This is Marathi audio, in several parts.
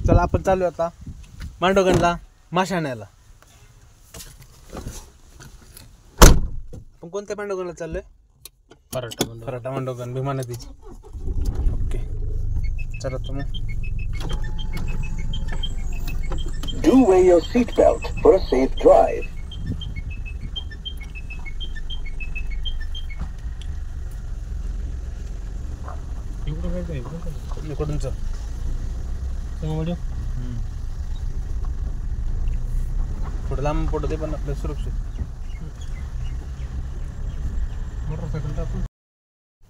चला आपण चालू आता मांडोगणला मासे आणायला. आपण कोणत्या मांडोगणला चाललोय? फराटा मांडोगण, भीमा नदीची. ओके चला तुम्ही. Do wear your seatbelt for a safe drive. इकडून चल. थोडं लांब पडू दे पण आपलं सुरक्षित.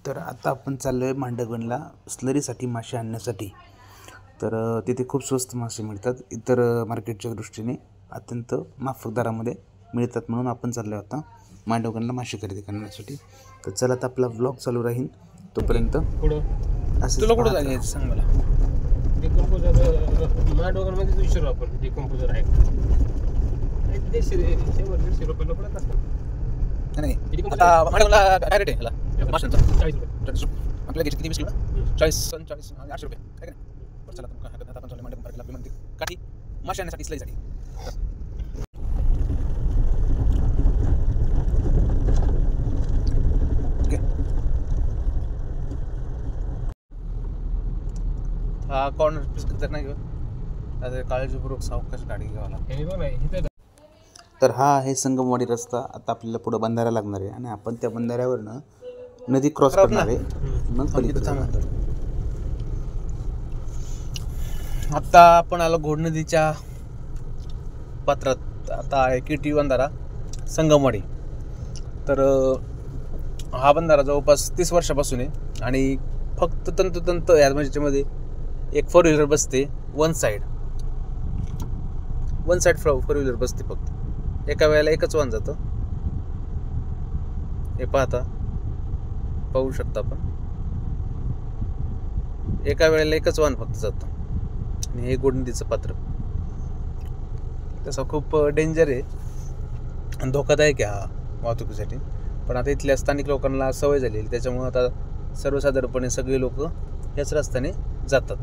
तर आता आपण चाललोय मांडगणला स्लरीसाठी मासे आणण्यासाठी. तर तिथे खूप स्वस्त मासे मिळतात, इतर मार्केटच्या दृष्टीने अत्यंत माफक दरामध्ये मिळतात, म्हणून आपण चाललो आता मांडवगणला मासे खरेदी करण्यासाठी. तर चला आता आपला व्लॉग चालू राहील तोपर्यंत. असं तुला कुठं जायचं सांग मला. मांडवगणमध्ये 200 रुपये डिकम्पोजर आहे. 150-150 रुपये पडत असतात. नाही आता मांडवगणला काय रेट आहे ह्याला माशांचा? 40 रुपये. आपल्याला घ्यायची किती 20 किलो? 40-40 800 रुपये काय नाही. चला आता आपण मांडवगण पार्कला आपली म्हणते काठी मासे आणण्यासाठी स्लरीसाठी. ओके हा कॉर्नर पीस तर नाही घेऊ, आता काळजीपूर्वक सावकाश गाडी घ्यावा लागते. तर हा आहे संगमवाडी रस्ता. आता आपल्याला पुढं बंधारा लागणार आहे आणि आपण त्या बंधाऱ्यावरनं नदी क्रॉस करणार आहे. मग आता आपण आलो घोड नदीच्या पात्रात. आता आहे किटी बंधारा संगमवाडी. तर हा बंधारा जवळपास 30 वर्षापासून आहे आणि फक्त तंतोतंत ह्याच्यामध्ये एक 4 व्हीलर बसते. वन साईड 4 व्हीलर बसते फक्त. एका वेळेला एकच वाहन जातं. हे पाहू शकता आपण, एका वेळेला एकच वाहन फक्त जातं. आणि हे घोड नदीचं पात्र तसं खूप डेंजर आहे आणि धोकादायक आहे हा वाहतुकीसाठी. पण आता इथल्या स्थानिक लोकांना सवय झालेली, त्याच्यामुळे आता सर्वसाधारणपणे सगळे लोक याच रस्त्याने जातात.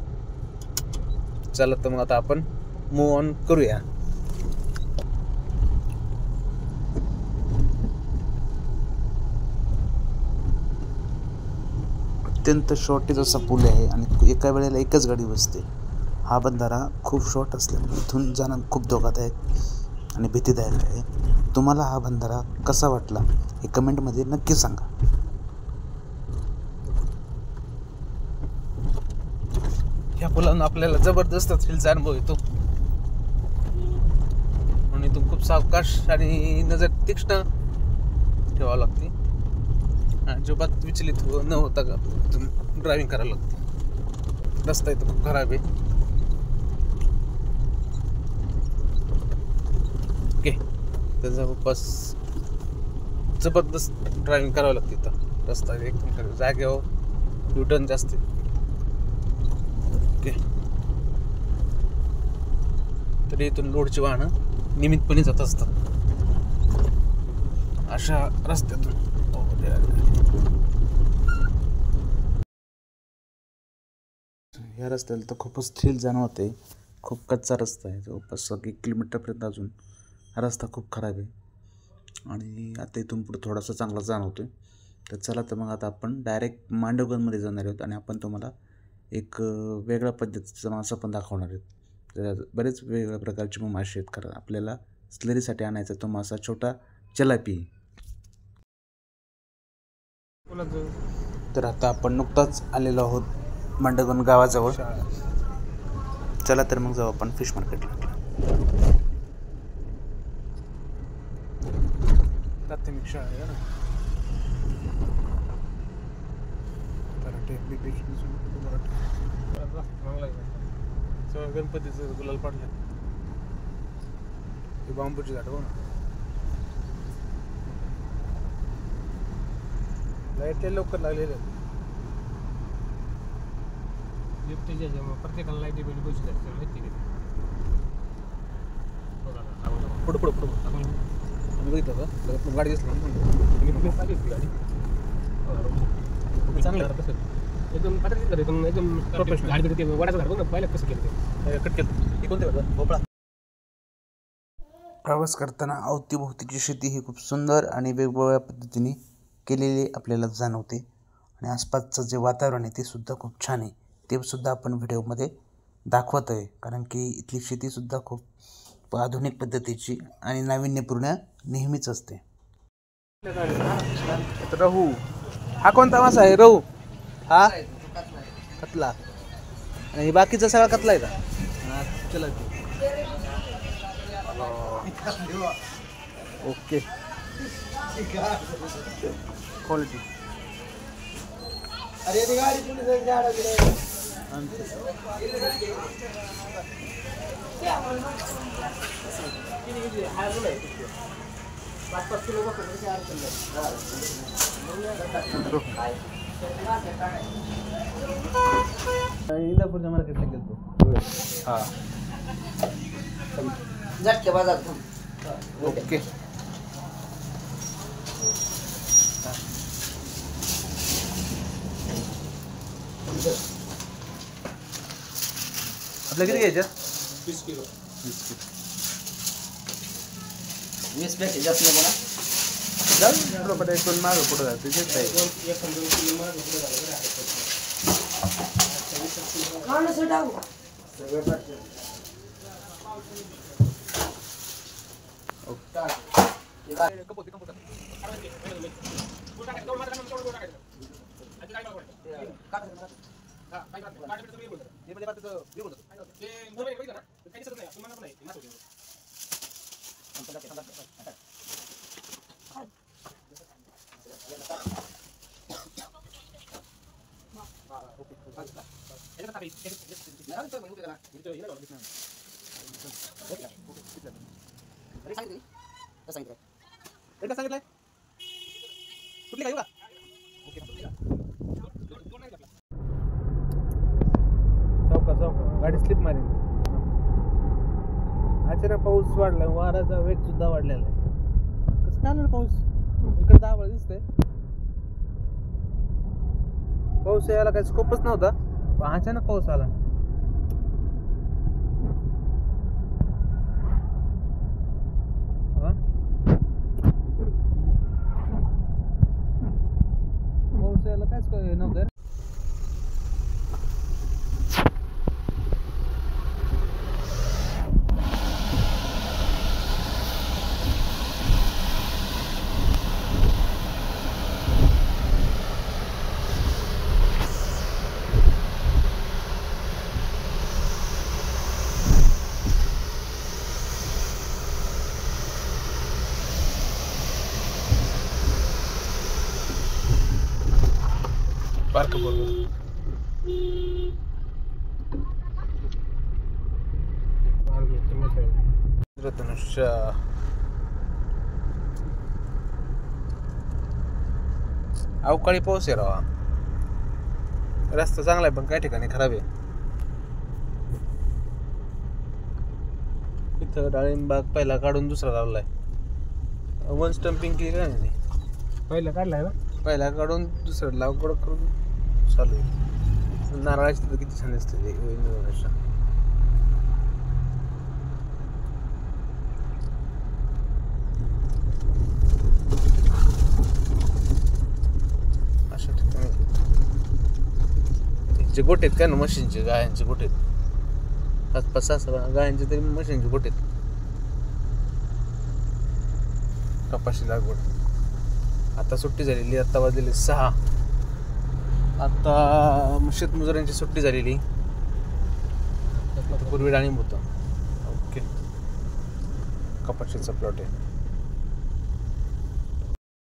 चला तर मग आता आपण मूव ऑन करूया. अत्यंत शॉर्टेज असा पूल आहे आणि एका वेळेला एकच गाडी बसते. हा बंधारा खूप शॉर्ट असल्यामुळे इथून जाणं खूप धोकादायक आणि भीतीदायक आहे. तुम्हाला हा बंधारा कसा वाटला हे कमेंटमध्ये नक्की सांगा. ह्या पुलावरून आपल्याला जबरदस्त थ्रिलचा अनुभव येतो म्हणून इथून खूप सावकाश आणि नजर तीक्ष्ण ठेवावं लागते. अजिबात विचलित न होता का ड्रायव्हिंग करावं लागते. रस्ता इथं खूप खराब आहे. ओके तर जवळपास जबरदस्त ड्रायव्हिंग करावं लागते इथं. रस्ता एकदम खराब, जागेवर युटर्न जास्त. ओके तरी इथून लोडची वाहनं नियमितपणे जात असतात अशा रस्त्यातून. ह्या रस्त्याला तर खूपच थ्रिल जाणवते. खूप कच्चा रस्ता आहे, जवळपास 1 किलोमीटरपर्यंत. अजून हा रस्ता खूप खराब आहे आणि आता इथून पुढे थोडासा चांगला जाणवतो. तर चला तर मग आता आपण डायरेक्ट मांडवगणमध्ये जाणार आहोत आणि आपण तुम्हाला एक वेगळ्या पद्धतीचा मासा पण दाखवणार आहेत. तर बरेच वेगवेगळ्या प्रकारचे मासे आहेत, कारण आपल्याला स्लरीसाठी आणायचा तो मासा छोटा चलापी. तर आता आपण नुकताच आलेलो आहोत मांडवगण गावाजवळ. चला तर मग जाऊ आपण फिश मार्केटला. प्राथमिक शाळा आहे ना, गणपतीचं गुलाल पाडलं. हे बांबूची झाड हो ना, लाईट लवकर लागलेले आहेत. प्रत्येकाला लाईट बिल पैसे द्यायचे माहिती आहे. पुढं बघितलं का गाडी दिसली गाडी चांगलं कसं एकदम पातळ झालं, एकदम प्रोफेशनल झाड बिड ते वडाचं झाड बघ ना, पाहिलं कसं केलं ते कट केलं. हे कोणतं भोपळा. प्रवास करताना अवतीभोवतीची शेती ही खूप सुंदर आणि वेगवेगळ्या पद्धतीने केलेली आपल्याला जाणवते आणि आसपासचं जे वातावरण आहे ते सुद्धा खूप छान आहे. ते सुद्धा आपण व्हिडिओमध्ये दाखवत आहे, कारण की इथली शेतीसुद्धा खूप आधुनिक पद्धतीची आणि नाविन्यपूर्ण नेहमीच असते. रहू हा कोणता मासा आहे? रहू हा कतला आणि बाकीचा सगळा कतला आहे का? चला ओके क्वालिटी. इंदापूरच्या मार्केटला गेलो. हा झटके बाजार. ओके. आपल्या किती घ्यायच्यात? 20 किलो. 20 पेक्षा जास्त नको ना. जाऊ थोडं पटा 1-2 मागं पुढं जातं तेच आहे. 1-2 किलो मागे पुढे झालं बरं आहे. काढलं टाकू. सांगितलंय कुठली काय गाडी स्लिप मारेल. अचानक पाऊस वाढला, वाराचा वेग सुद्धा वाढलेला आहे. कसं काय आलं पाऊस? इकडे दाबा दिसतंय. पाऊस यायला काही स्कोपच नव्हता, पण अचानक पाऊस आला. पाऊस यायला काहीच नव्हतं. पार्क बरोबर इंद्रधनुष्य. अवकाळी पाऊस आहे राव. रस्ता चांगला आहे पण काही ठिकाणी खराब आहे. इथं डाळिंब बाग पहिला काढून दुसरा लावलाय. वन स्टम्पिंग केली काय नाही, पहिलं काढलाय ना. पहिला काढून दुसरं लागवड करून चालू आहे. नारळाची तर किती छान असते इंद्रधनुष्य. अशा ठिकाणी जे गोटे आहेत काय ना मशीनचे, गायांचे गोटे आहेत. 5-6 गायांचे तरी मशीनचे गोटे आहेत. कपाशी लागवड आता सुट्टी झालेली. आता वाजलेली 6. आता शेतमजुरांची सुट्टी झालेली. पूर्वी डाळिंब होतं. ओके कपाशीचा प्लॉट आहे.